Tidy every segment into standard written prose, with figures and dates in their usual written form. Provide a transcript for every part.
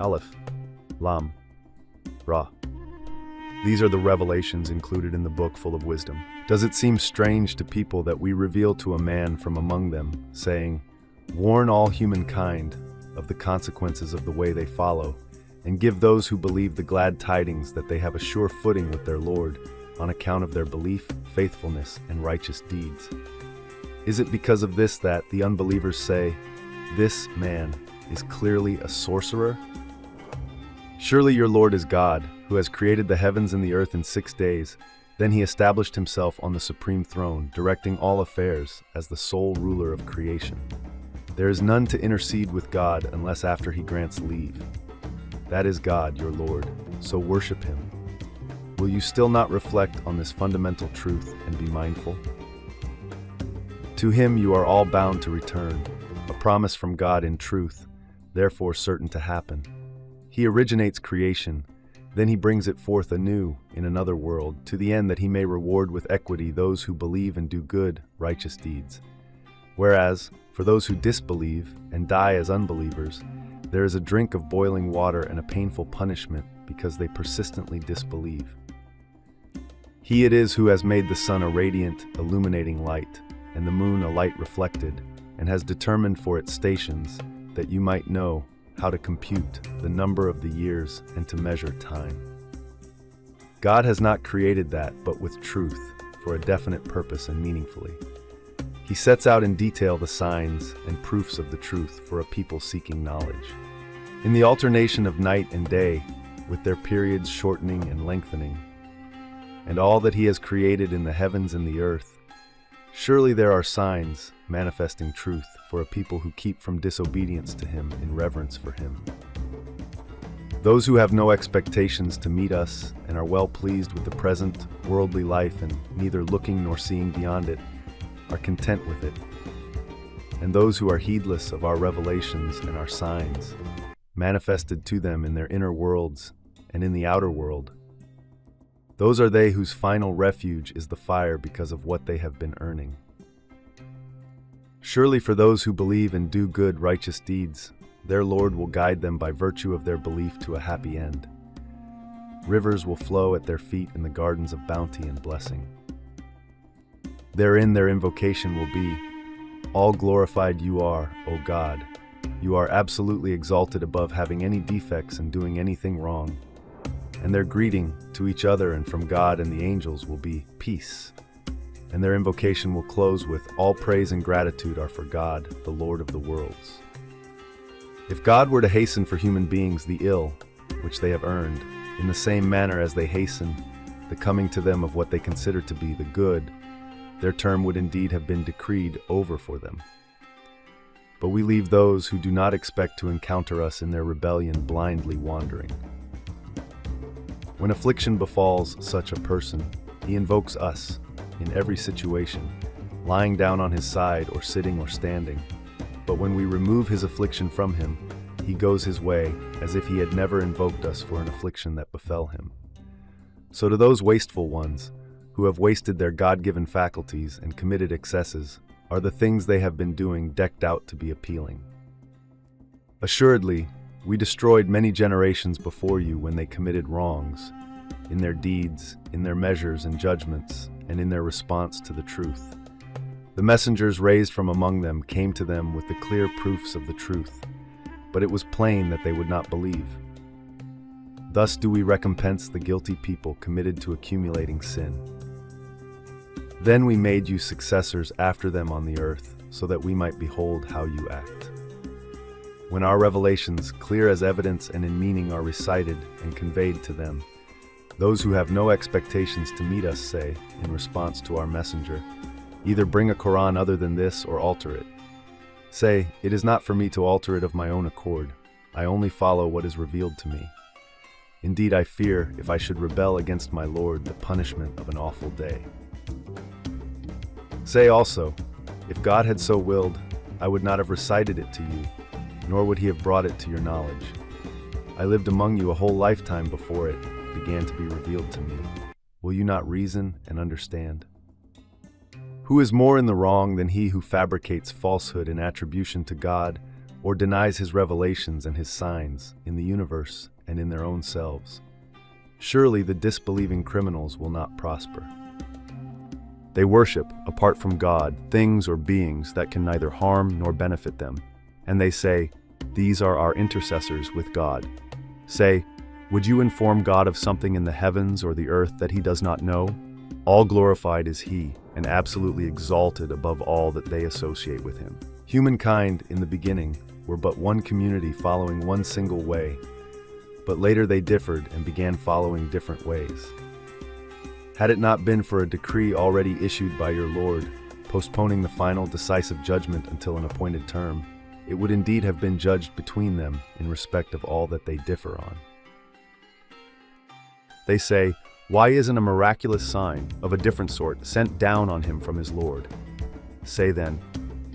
Aleph, Lam, Ra. These are the revelations included in the book full of wisdom. Does it seem strange to people that we reveal to a man from among them, saying, "Warn all humankind of the consequences of the way they follow, and give those who believe the glad tidings that they have a sure footing with their Lord on account of their belief, faithfulness, and righteous deeds"? Is it because of this that the unbelievers say, "This man is clearly a sorcerer"? Surely your Lord is God, who has created the heavens and the earth in 6 days. Then he established himself on the supreme throne, directing all affairs as the sole ruler of creation. There is none to intercede with God unless after he grants leave. That is God, your Lord, so worship him. Will you still not reflect on this fundamental truth and be mindful? To him you are all bound to return, a promise from God in truth, therefore certain to happen. He originates creation, then he brings it forth anew in another world, to the end that he may reward with equity those who believe and do good, righteous deeds. Whereas, for those who disbelieve and die as unbelievers, there is a drink of boiling water and a painful punishment because they persistently disbelieve. He it is who has made the sun a radiant, illuminating light, and the moon a light reflected, and has determined for its stations, that you might know how to compute the number of the years and to measure time. God has not created that but with truth, for a definite purpose and meaningfully. He sets out in detail the signs and proofs of the truth for a people seeking knowledge. In the alternation of night and day, with their periods shortening and lengthening, and all that he has created in the heavens and the earth, surely there are signs manifesting truth for a people who keep from disobedience to him in reverence for him. Those who have no expectations to meet us and are well pleased with the present worldly life and neither looking nor seeing beyond it are content with it. And those who are heedless of our revelations and our signs, manifested to them in their inner worlds and in the outer world, those are they whose final refuge is the fire because of what they have been earning. Surely for those who believe and do good, righteous deeds, their Lord will guide them by virtue of their belief to a happy end. Rivers will flow at their feet in the gardens of bounty and blessing. Therein their invocation will be, "All glorified you are, O God. You are absolutely exalted above having any defects and doing anything wrong." And their greeting to each other and from God and the angels will be peace. And their invocation will close with, "All praise and gratitude are for God, the Lord of the worlds." If God were to hasten for human beings the ill, which they have earned, in the same manner as they hasten the coming to them of what they consider to be the good, their term would indeed have been decreed over for them. But we leave those who do not expect to encounter us in their rebellion blindly wandering. When affliction befalls such a person, he invokes us in every situation, lying down on his side or sitting or standing. But when we remove his affliction from him, he goes his way as if he had never invoked us for an affliction that befell him. So to those wasteful ones, who have wasted their God-given faculties and committed excesses, are the things they have been doing decked out to be appealing. Assuredly, we destroyed many generations before you when they committed wrongs, in their deeds, in their measures and judgments, and in their response to the truth. The messengers raised from among them came to them with the clear proofs of the truth, but it was plain that they would not believe. Thus do we recompense the guilty people committed to accumulating sin. Then we made you successors after them on the earth, so that we might behold how you act. When our revelations, clear as evidence and in meaning, are recited and conveyed to them, those who have no expectations to meet us say, in response to our messenger, "Either bring a Quran other than this or alter it." Say, "It is not for me to alter it of my own accord. I only follow what is revealed to me. Indeed, I fear, if I should rebel against my Lord, the punishment of an awful day." Say also, "If God had so willed, I would not have recited it to you, nor would he have brought it to your knowledge. I lived among you a whole lifetime before it began to be revealed to me. Will you not reason and understand? Who is more in the wrong than he who fabricates falsehood in attribution to God, or denies his revelations and his signs in the universe and in their own selves. Surely the disbelieving criminals will not prosper. They worship, apart from God, things or beings that can neither harm nor benefit them. And they say, "These are our intercessors with God." Say, would you inform God of something in the heavens or the earth that he does not know? All glorified is he, and absolutely exalted above all that they associate with him. Humankind, in the beginning, were but one community following one single way, but later they differed and began following different ways. Had it not been for a decree already issued by your Lord, postponing the final decisive judgment until an appointed term, it would indeed have been judged between them in respect of all that they differ on. They say, why isn't a miraculous sign of a different sort sent down on him from his Lord? Say then,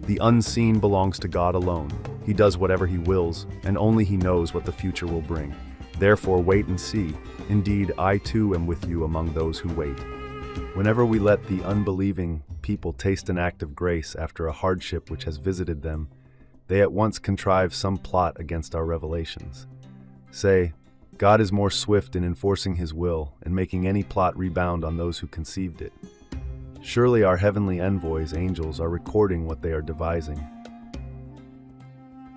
the unseen belongs to God alone. He does whatever he wills, and only he knows what the future will bring. Therefore wait and see. Indeed, I too am with you among those who wait. Whenever we let the unbelieving people taste an act of grace after a hardship which has visited them, they at once contrive some plot against our revelations. Say, God is more swift in enforcing his will and making any plot rebound on those who conceived it. Surely our heavenly envoys, angels, are recording what they are devising.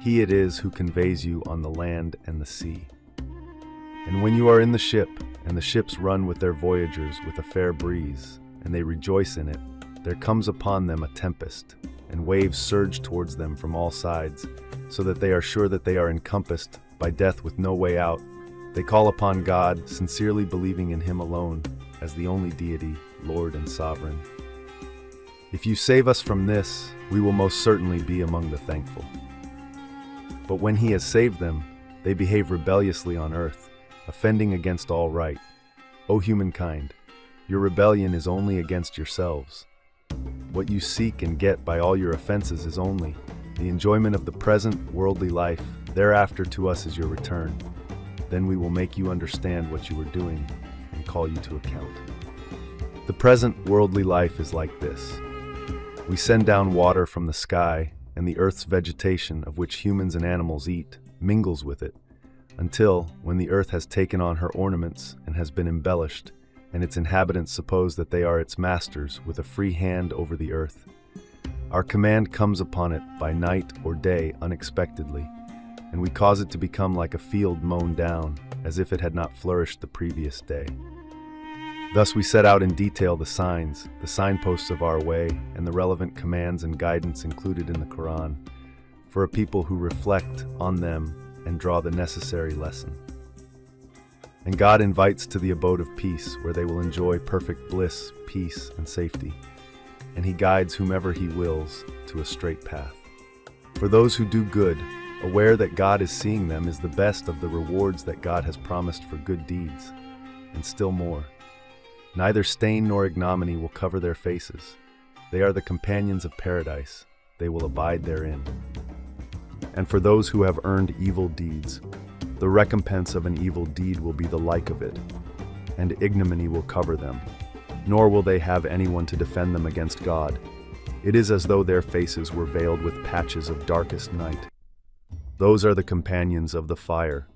He it is who conveys you on the land and the sea. And when you are in the ship, and the ships run with their voyagers with a fair breeze, and they rejoice in it, there comes upon them a tempest, and waves surge towards them from all sides, so that they are sure that they are encompassed by death with no way out. They call upon God, sincerely believing in him alone, as the only deity, Lord and Sovereign. If you save us from this, we will most certainly be among the thankful. But when he has saved them, they behave rebelliously on earth, offending against all right. O humankind, your rebellion is only against yourselves. What you seek and get by all your offenses is only the enjoyment of the present worldly life. Thereafter to us is your return. Then we will make you understand what you were doing and call you to account. The present worldly life is like this. We send down water from the sky, and the earth's vegetation, of which humans and animals eat, mingles with it, until, when the earth has taken on her ornaments and has been embellished, and its inhabitants suppose that they are its masters with a free hand over the earth, our command comes upon it by night or day unexpectedly, and we cause it to become like a field mown down, as if it had not flourished the previous day. Thus we set out in detail the signs, the signposts of our way, and the relevant commands and guidance included in the Quran, for a people who reflect on them and draw the necessary lesson. And God invites to the abode of peace, where they will enjoy perfect bliss, peace, and safety. And he guides whomever he wills to a straight path. For those who do good, aware that God is seeing them, is the best of the rewards that God has promised for good deeds, and still more. Neither stain nor ignominy will cover their faces. They are the companions of paradise. They will abide therein. And for those who have earned evil deeds, the recompense of an evil deed will be the like of it, and ignominy will cover them, nor will they have anyone to defend them against God. It is as though their faces were veiled with patches of darkest night. Those are the companions of the fire.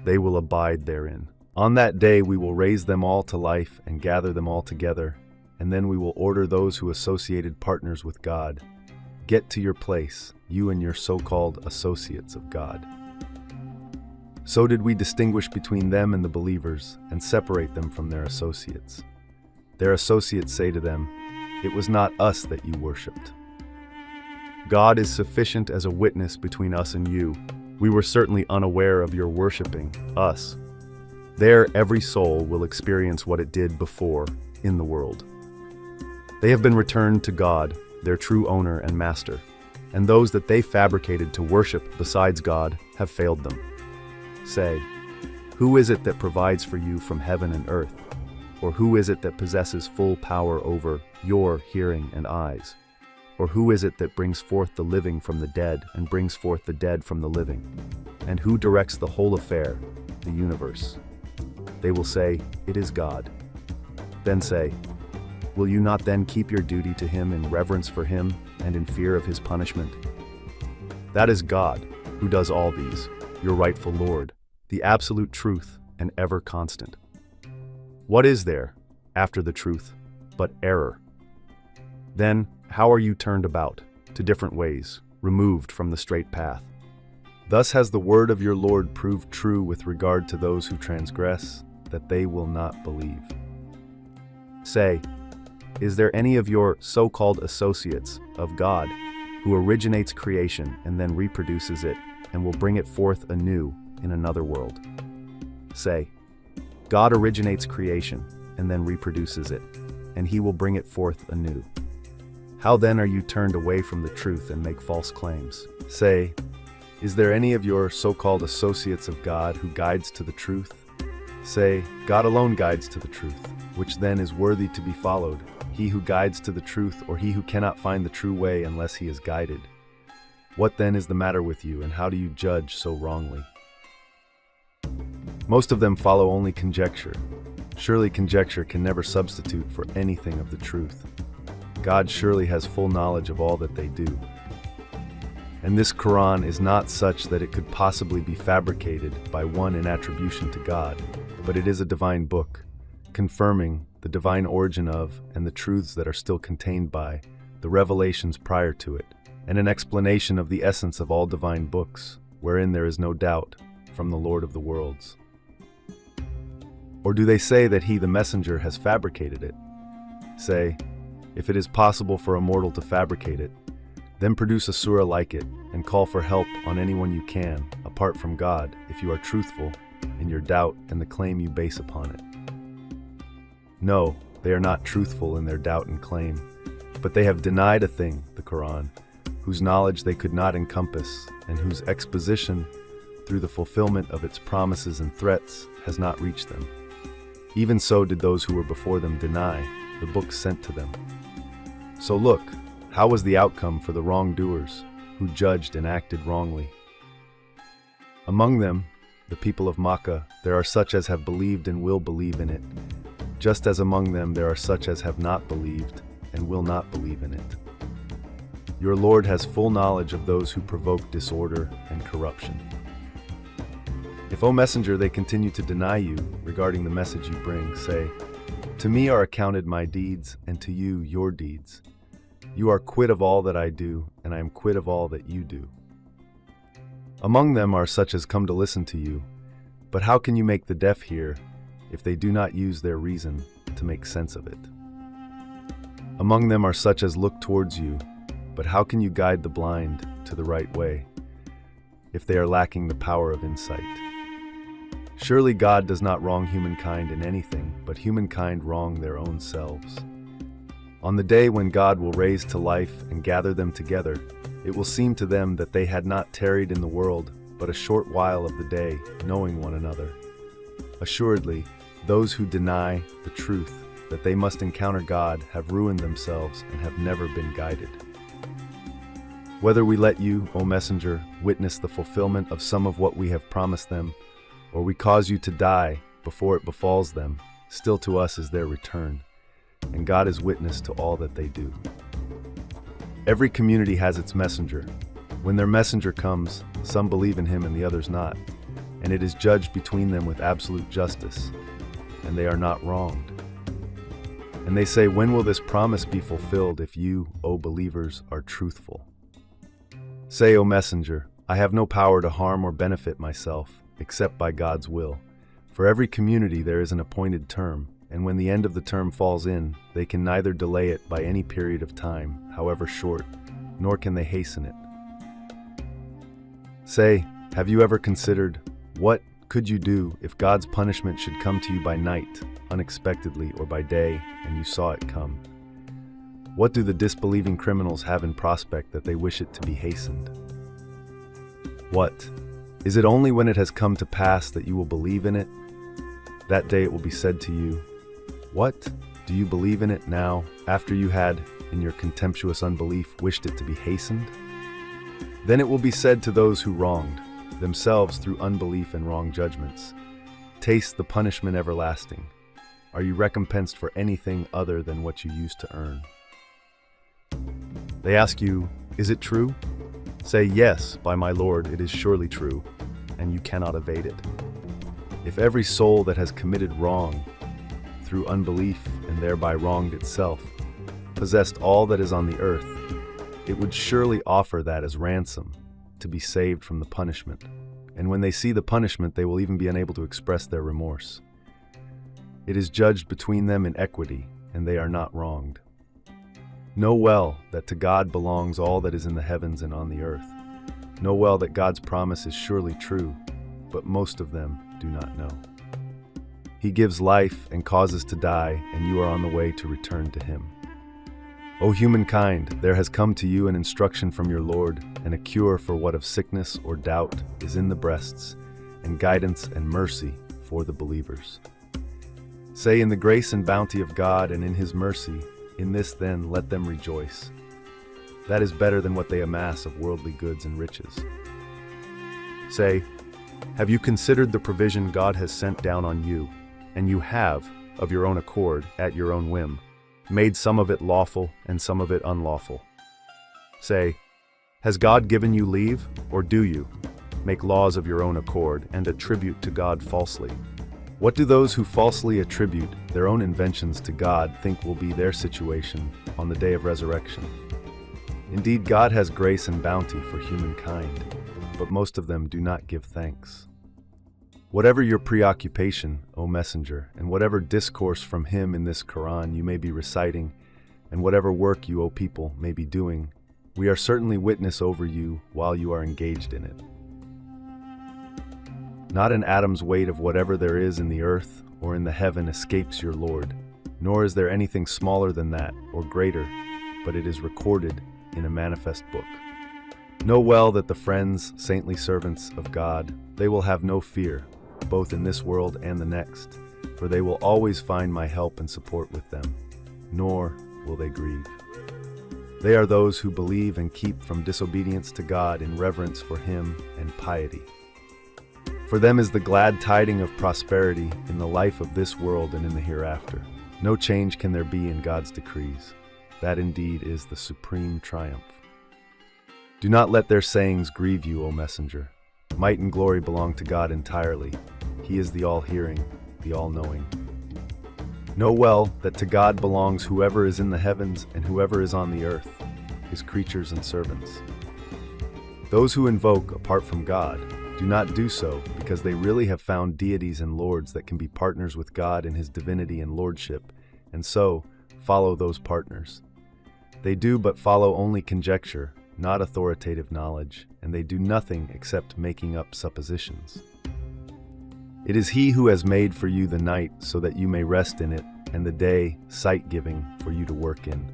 They will abide therein. On that day we will raise them all to life and gather them all together, and then we will order those who associated partners with God, get to your place, you and your so-called associates of God. So did we distinguish between them and the believers, and separate them from their associates. Their associates say to them, "It was not us that you worshipped." God is sufficient as a witness between us and you. We were certainly unaware of your worshipping us. There every soul will experience what it did before in the world. They have been returned to God, their true owner and master, and those that they fabricated to worship besides God have failed them. Say, who is it that provides for you from heaven and earth? Or who is it that possesses full power over your hearing and eyes? Or who is it that brings forth the living from the dead and brings forth the dead from the living? And who directs the whole affair, the universe? They will say, it is God. Then say, will you not then keep your duty to him in reverence for him and in fear of his punishment? That is God, who does all these, your rightful Lord, the absolute truth and ever constant. What is there, after the truth, but error? Then, how are you turned about, to different ways, removed from the straight path? Thus has the word of your Lord proved true with regard to those who transgress, that they will not believe. Say, is there any of your so-called associates of God who originates creation and then reproduces it and will bring it forth anew in another world? Say, God originates creation and then reproduces it, and he will bring it forth anew. How then are you turned away from the truth and make false claims? Say, is there any of your so-called associates of God who guides to the truth? Say, God alone guides to the truth, which then is worthy to be followed, he who guides to the truth or he who cannot find the true way unless he is guided. What then is the matter with you, and how do you judge so wrongly? Most of them follow only conjecture. Surely conjecture can never substitute for anything of the truth. God surely has full knowledge of all that they do. And this Quran is not such that it could possibly be fabricated by one in attribution to God, but it is a divine book, confirming the divine origin of and the truths that are still contained by the revelations prior to it, and an explanation of the essence of all divine books, wherein there is no doubt, from the Lord of the worlds. Or do they say that he, the messenger, has fabricated it? Say, if it is possible for a mortal to fabricate it, then produce a surah like it and call for help on anyone you can, apart from God, if you are truthful in your doubt and the claim you base upon it. No, they are not truthful in their doubt and claim, but they have denied a thing, the Quran, whose knowledge they could not encompass and whose exposition, through the fulfillment of its promises and threats, has not reached them. Even so did those who were before them deny the books sent to them. So look, how was the outcome for the wrongdoers who judged and acted wrongly? Among them, the people of Makkah, there are such as have believed and will believe in it, just as among them there are such as have not believed and will not believe in it. Your Lord has full knowledge of those who provoke disorder and corruption. If, O Messenger, they continue to deny you regarding the message you bring, say, to me are accounted my deeds, and to you your deeds. You are quit of all that I do, and I am quit of all that you do. Among them are such as come to listen to you, but how can you make the deaf hear if they do not use their reason to make sense of it? Among them are such as look towards you, but how can you guide the blind to the right way if they are lacking the power of insight? Surely God does not wrong humankind in anything, but humankind wrong their own selves. On the day when God will raise to life and gather them together, it will seem to them that they had not tarried in the world but a short while of the day, knowing one another. Assuredly, those who deny the truth that they must encounter God have ruined themselves and have never been guided. Whether we let you, O Messenger, witness the fulfillment of some of what we have promised them, or we cause you to die before it befalls them, still to us is their return, and God is witness to all that they do. Every community has its messenger. When their messenger comes, some believe in him and the others not, and it is judged between them with absolute justice, and they are not wronged. And they say, when will this promise be fulfilled if you, O believers, are truthful? Say, O Messenger, I have no power to harm or benefit myself, except by God's will. For every community there is an appointed term, and when the end of the term falls in, they can neither delay it by any period of time, however short, nor can they hasten it. Say, have you ever considered, what could you do if God's punishment should come to you by night, unexpectedly, or by day, and you saw it come? What do the disbelieving criminals have in prospect that they wish it to be hastened? What? Is it only when it has come to pass that you will believe in it? That day it will be said to you, what? Do you believe in it now, after you had, in your contemptuous unbelief, wished it to be hastened? Then it will be said to those who wronged themselves through unbelief and wrong judgments, taste the punishment everlasting. Are you recompensed for anything other than what you used to earn? They ask you, is it true? Say, yes, by my Lord, it is surely true, and you cannot evade it. If every soul that has committed wrong, through unbelief and thereby wronged itself, possessed all that is on the earth, it would surely offer that as ransom to be saved from the punishment. And when they see the punishment, they will even be unable to express their remorse. It is judged between them in equity, and they are not wronged. Know well that to God belongs all that is in the heavens and on the earth. Know well that God's promise is surely true, but most of them do not know. He gives life and causes to die, and you are on the way to return to Him. O humankind, there has come to you an instruction from your Lord, and a cure for what of sickness or doubt is in the breasts, and guidance and mercy for the believers. Say, in the grace and bounty of God and in His mercy, in this then let them rejoice. That is better than what they amass of worldly goods and riches. Say, have you considered the provision God has sent down on you, and you have, of your own accord, at your own whim, made some of it lawful and some of it unlawful? Say, has God given you leave, or do you make laws of your own accord and attribute to God falsely? What do those who falsely attribute their own inventions to God think will be their situation on the day of resurrection? Indeed, God has grace and bounty for humankind, but most of them do not give thanks. Whatever your preoccupation, O messenger, and whatever discourse from Him in this Quran you may be reciting, and whatever work you, O people, may be doing, we are certainly witness over you while you are engaged in it. Not an atom's weight of whatever there is in the earth or in the heaven escapes your Lord, nor is there anything smaller than that or greater, but it is recorded in a manifest book. Know well that the friends, saintly servants of God, they will have no fear, both in this world and the next, for they will always find my help and support with them, nor will they grieve. They are those who believe and keep from disobedience to God in reverence for Him and piety. For them is the glad tiding of prosperity in the life of this world and in the hereafter. No change can there be in God's decrees. That indeed is the supreme triumph. Do not let their sayings grieve you, O messenger. Might and glory belong to God entirely. He is the all-hearing, the all-knowing. Know well that to God belongs whoever is in the heavens and whoever is on the earth, His creatures and servants. Those who invoke apart from God do not do so because they really have found deities and lords that can be partners with God in His divinity and lordship, and so follow those partners. They do but follow only conjecture, not authoritative knowledge, and they do nothing except making up suppositions. It is He who has made for you the night so that you may rest in it, and the day sight-giving for you to work in.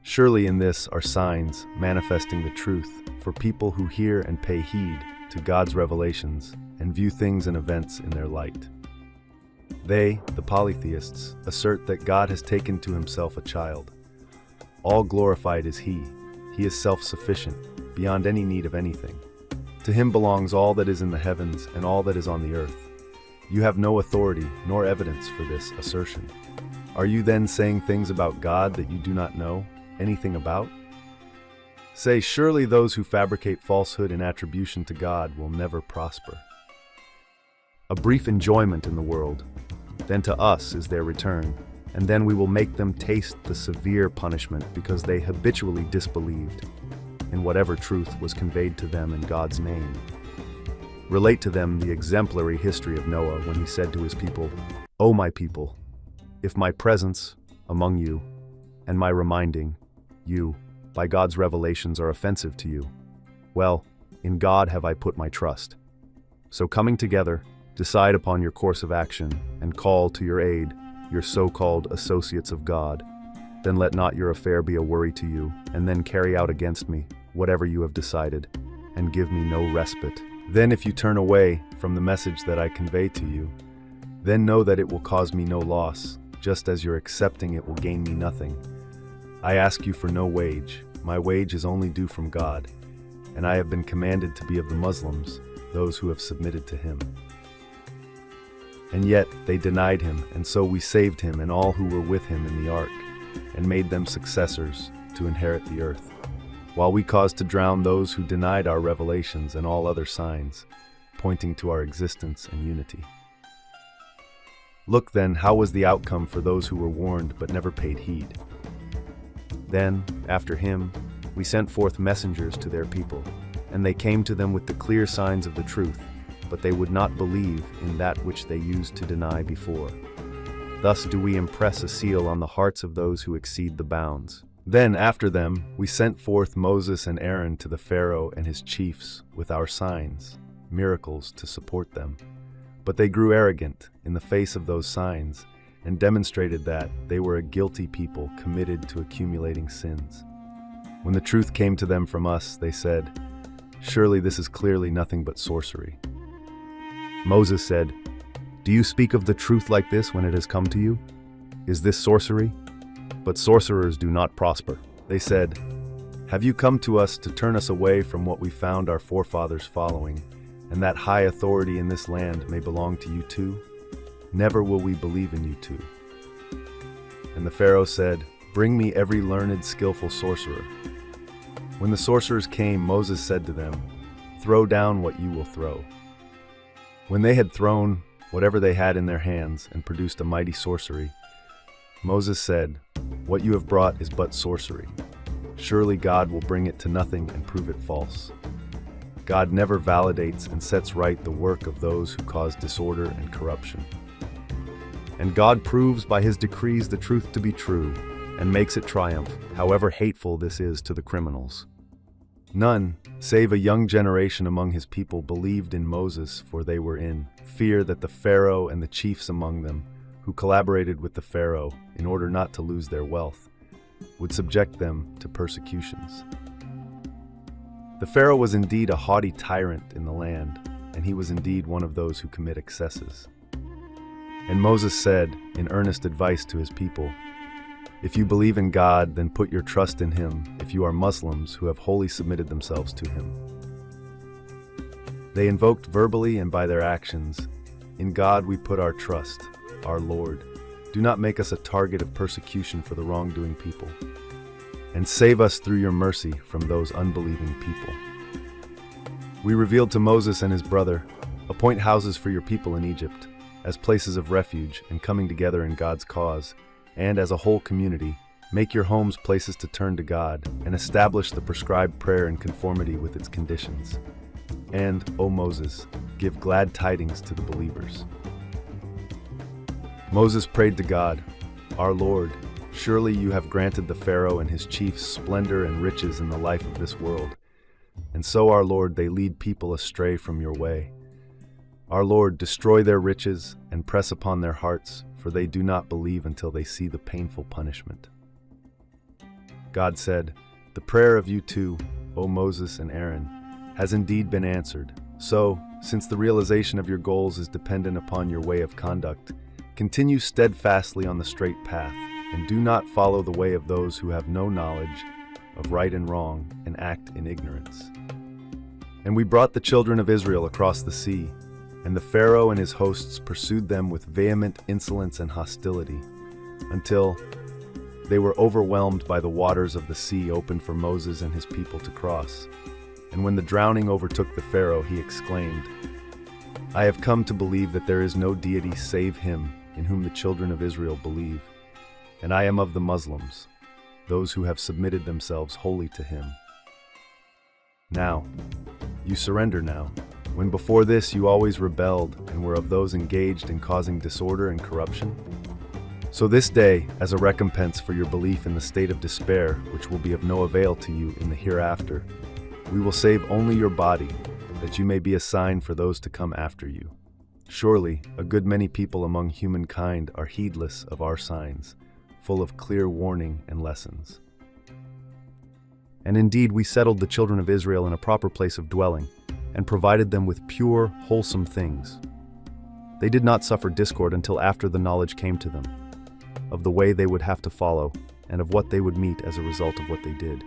Surely in this are signs manifesting the truth for people who hear and pay heed to God's revelations and view things and events in their light. They, the polytheists, assert that God has taken to Himself a child. All glorified is He. He is self-sufficient, beyond any need of anything. To Him belongs all that is in the heavens and all that is on the earth. You have no authority nor evidence for this assertion. Are you then saying things about God that you do not know anything about? Say, surely those who fabricate falsehood in attribution to God will never prosper. A brief enjoyment in the world, then to us is their return, and then we will make them taste the severe punishment because they habitually disbelieved in whatever truth was conveyed to them in God's name. Relate to them the exemplary history of Noah when he said to his people, O my people, if my presence among you and my reminding you by God's revelations are offensive to you, well, in God have I put my trust. So coming together, decide upon your course of action and call to your aid your so-called associates of God. Then let not your affair be a worry to you, and then carry out against me whatever you have decided, and give me no respite. Then if you turn away from the message that I convey to you, then know that it will cause me no loss, just as your accepting it will gain me nothing. I ask you for no wage. My wage is only due from God, and I have been commanded to be of the Muslims, those who have submitted to Him. And yet they denied Him, and so we saved him and all who were with him in the ark, and made them successors to inherit the earth. while we caused to drown those who denied our revelations and all other signs, pointing to our existence and unity. Look then, how was the outcome for those who were warned but never paid heed? Then, after him, we sent forth messengers to their people, and they came to them with the clear signs of the truth, but they would not believe in that which they used to deny before. Thus do we impress a seal on the hearts of those who exceed the bounds. Then, after them, we sent forth Moses and Aaron to the Pharaoh and his chiefs with our signs, miracles to support them. But they grew arrogant in the face of those signs and demonstrated that they were a guilty people committed to accumulating sins. When the truth came to them from us, they said, "Surely this is clearly nothing but sorcery." Moses said, "Do you speak of the truth like this when it has come to you? Is this sorcery? But sorcerers do not prosper." They said, "Have you come to us to turn us away from what we found our forefathers following, and that high authority in this land may belong to you too? Never will we believe in you too." And the Pharaoh said, "Bring me every learned, skillful sorcerer." When the sorcerers came, Moses said to them, "Throw down what you will throw." When they had thrown whatever they had in their hands and produced a mighty sorcery, Moses said, "What you have brought is but sorcery. Surely God will bring it to nothing and prove it false." God never validates and sets right the work of those who cause disorder and corruption. And God proves by his decrees the truth to be true and makes it triumph, however hateful this is to the criminals. None, save a young generation among his people, believed in Moses, for they were in fear that the Pharaoh and the chiefs among them, who collaborated with the Pharaoh in order not to lose their wealth, would subject them to persecutions. The Pharaoh was indeed a haughty tyrant in the land, and he was indeed one of those who commit excesses. And Moses said, in earnest advice to his people, "If you believe in God, then put your trust in him, if you are Muslims who have wholly submitted themselves to him." They invoked verbally and by their actions, "In God we put our trust, our Lord. Do not make us a target of persecution for the wrongdoing people, and save us through your mercy from those unbelieving people." We revealed to Moses and his brother, "Appoint houses for your people in Egypt, as places of refuge and coming together in God's cause, and as a whole community, make your homes places to turn to God, and establish the prescribed prayer in conformity with its conditions. And, O Moses, give glad tidings to the believers." Moses prayed to God, "Our Lord, surely you have granted the Pharaoh and his chiefs splendor and riches in the life of this world, and so, our Lord, they lead people astray from your way. Our Lord, destroy their riches and press upon their hearts, for they do not believe until they see the painful punishment." God said, "The prayer of you two, O Moses and Aaron, has indeed been answered. So, since the realization of your goals is dependent upon your way of conduct, continue steadfastly on the straight path, and do not follow the way of those who have no knowledge of right and wrong and act in ignorance." And we brought the children of Israel across the sea, and the Pharaoh and his hosts pursued them with vehement insolence and hostility, until they were overwhelmed by the waters of the sea opened for Moses and his people to cross. And when the drowning overtook the Pharaoh, he exclaimed, "I have come to believe that there is no deity save him in whom the children of Israel believe, and I am of the Muslims, those who have submitted themselves wholly to him." Now, you surrender now, when before this you always rebelled and were of those engaged in causing disorder and corruption? So this day, as a recompense for your belief in the state of despair, which will be of no avail to you in the hereafter, we will save only your body, that you may be a sign for those to come after you. Surely, a good many people among humankind are heedless of our signs, full of clear warning and lessons. And indeed, we settled the children of Israel in a proper place of dwelling, and provided them with pure, wholesome things. They did not suffer discord until after the knowledge came to them, of the way they would have to follow, and of what they would meet as a result of what they did.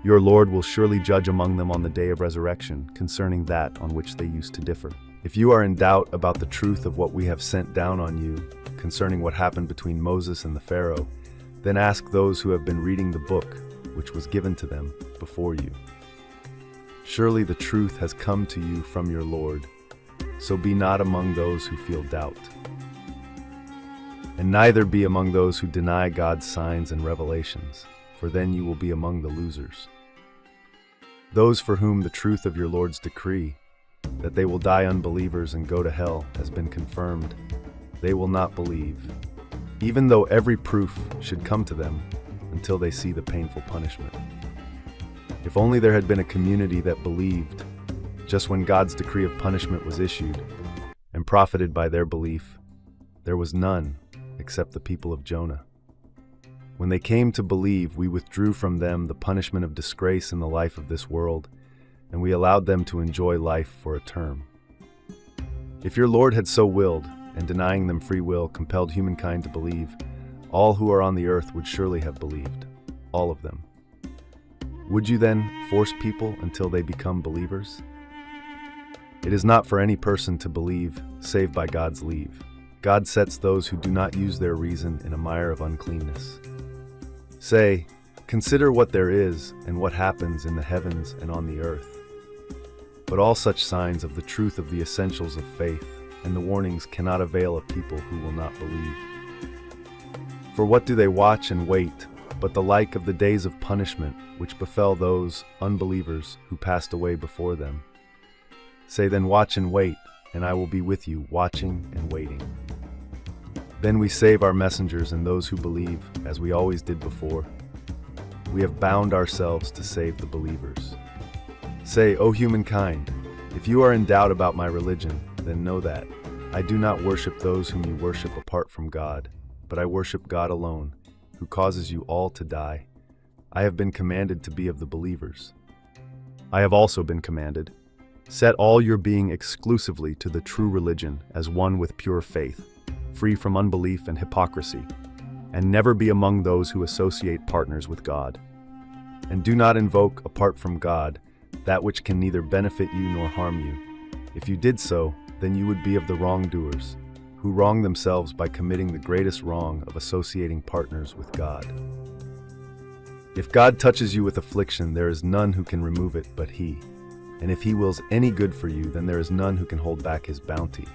Your Lord will surely judge among them on the day of resurrection concerning that on which they used to differ. If you are in doubt about the truth of what we have sent down on you concerning what happened between Moses and the Pharaoh, then ask those who have been reading the book, which was given to them before you. Surely the truth has come to you from your Lord, so be not among those who feel doubt. And neither be among those who deny God's signs and revelations, for then you will be among the losers. Those for whom the truth of your Lord's decree, that they will die unbelievers and go to hell, has been confirmed, they will not believe, even though every proof should come to them until they see the painful punishment. If only there had been a community that believed just when God's decree of punishment was issued and profited by their belief. There was none except the people of Jonah. When they came to believe, we withdrew from them the punishment of disgrace in the life of this world, and we allowed them to enjoy life for a term. If your Lord had so willed, and denying them free will compelled humankind to believe, all who are on the earth would surely have believed, all of them. Would you then force people until they become believers? It is not for any person to believe, save by God's leave. God sets those who do not use their reason in a mire of uncleanness. Say, consider what there is and what happens in the heavens and on the earth. But all such signs of the truth of the essentials of faith and the warnings cannot avail a people who will not believe. For what do they watch and wait, but the like of the days of punishment which befell those unbelievers who passed away before them? Say then, watch and wait, and I will be with you, watching and waiting. Then we save our messengers and those who believe, as we always did before. We have bound ourselves to save the believers. Say, O humankind, if you are in doubt about my religion, then know that I do not worship those whom you worship apart from God, but I worship God alone, who causes you all to die. I have been commanded to be of the believers. I have also been commanded, set all your being exclusively to the true religion as one with pure faith, free from unbelief and hypocrisy, and never be among those who associate partners with God. And do not invoke, apart from God, that which can neither benefit you nor harm you. If you did so, then you would be of the wrongdoers, who wrong themselves by committing the greatest wrong of associating partners with God. If God touches you with affliction, there is none who can remove it but He. And if He wills any good for you, then there is none who can hold back His bounty.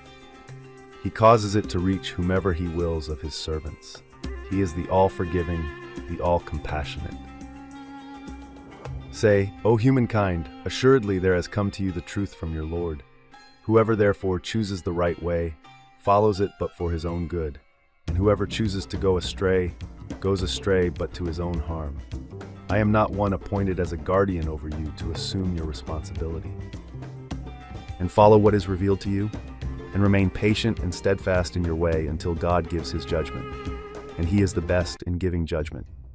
He causes it to reach whomever He wills of His servants. He is the all-forgiving, the all-compassionate. Say, O humankind, assuredly there has come to you the truth from your Lord. Whoever therefore chooses the right way, follows it but for his own good, and whoever chooses to go astray, goes astray but to his own harm. I am not one appointed as a guardian over you to assume your responsibility. And follow what is revealed to you, and remain patient and steadfast in your way until God gives His judgment, and He is the best in giving judgment.